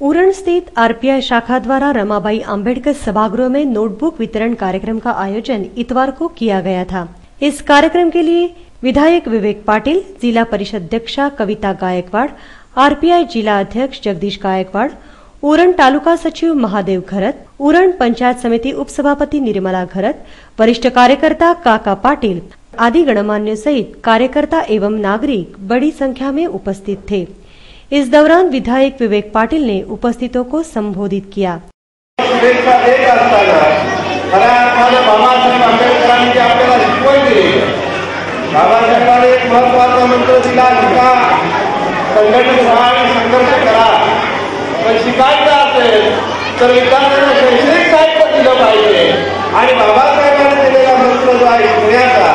उरण स्थित आरपीआई शाखा द्वारा रमाबाई अंबेडकर सभागृह में नोटबुक वितरण कार्यक्रम का आयोजन इतवार को किया गया था। इस कार्यक्रम के लिए विधायक विवेक पाटिल, जिला परिषद अध्यक्षा कविता गायकवाड़, आरपीआई जिला अध्यक्ष जगदीश गायकवाड़, उरण तालुका सचिव महादेव घरत, उरण पंचायत समिति उपसभापति निर्मला घरत, वरिष्ठ कार्यकर्ता काका पाटिल आदि गणमान्य सहित कार्यकर्ता एवं नागरिक बड़ी संख्या में उपस्थित थे। इस दौरान विधायक विवेक पाटिल ने उपस्थितों को संबोधित किया। बाबासाहेबांनी एक महत्त्वाचा मंत्र दिला, संघटित व्हा आणि संघर्ष करा। पण शिकायचं असेल तर विद्यार्थ्यांना शैक्षणिक साहित्य दिलं पाहिजे आणि बाबासाहेबांनी दिलेला मंत्र जो आहे शिकण्याचा,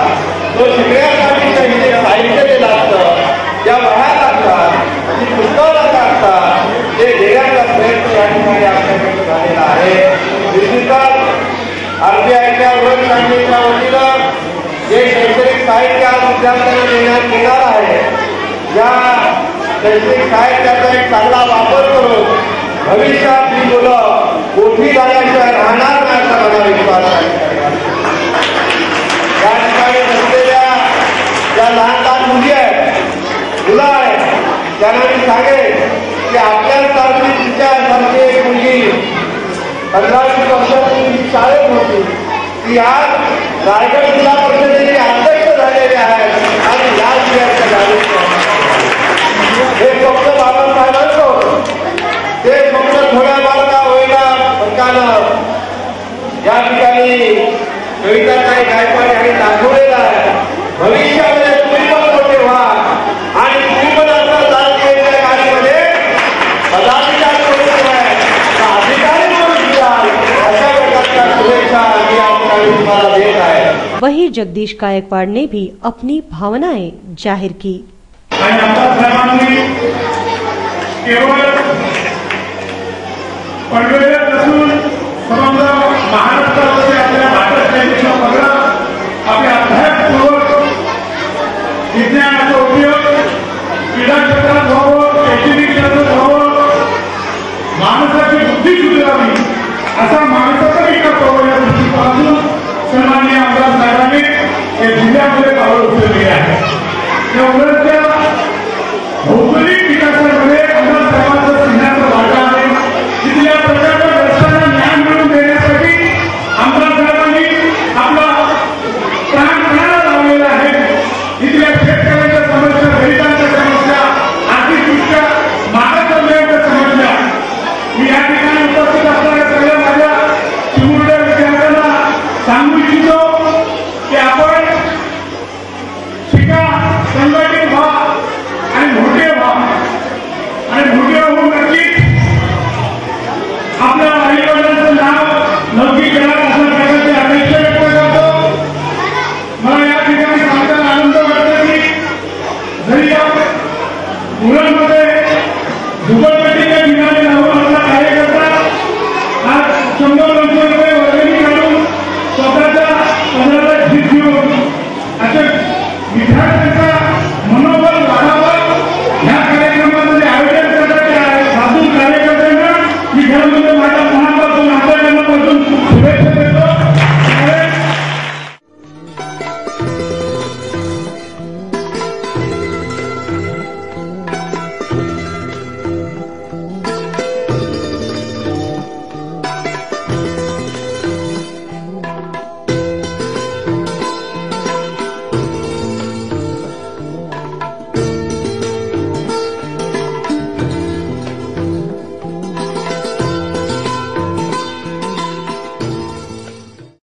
तो शिकण्यासाठी शैक्षणिक साहित्य दिलं असतं, या वह्या लागतात, जी पुस्तकं लागतात, ते देण्याचा प्रयत्न या ठिकाणी आपल्याकडे झालेला आहे। निश्चितच आरपीआयच्या उरण शाखेच्या वतीनं जे शैक्षणिक साहित्य आज विद्यार्थ्यांना देण्यात येणार आहे, या शैक्षणिक साहित्याचा एक चांगला वापर करून भविष्यात ही मुलं मोठी झाल्याशिवाय राहणार नाही असा मला विश्वास आहे। या ठिकाणी बसलेल्या ज्या लहान लहान मुली आहेत, मुलं आहेत, त्यांना मी सांगेन की आपल्यासारखी तिच्यासारखी एक मुलगी 15-20 वर्षांपूर्वी शाळेत होती, ती आज रायगड जिल्हा परिषदेचे अध्यक्ष झालेले आहेत आणि या जिल्ह्याच्या नागरिक हे फक्त बाबासाहेबांचं, ते फक्त थोड्या मार्गा होईना सरकारनं या ठिकाणी कविताताई गायकवाड यांनी दाखवलेला आहे। भविष्यामध्ये तुम्ही पण मोठे व्हा आणि तुम्ही पण असं राजकीय कार्यामध्ये पदाधिकारी करून अधिकारी म्हणून घ्याल, अशा प्रकारच्या शुभेच्छा मी आपल्याला तुम्हाला देत आहे। वहीं जगदीश गायकवाड़ ने भी अपनी भावनाएं जाहिर की। केवळ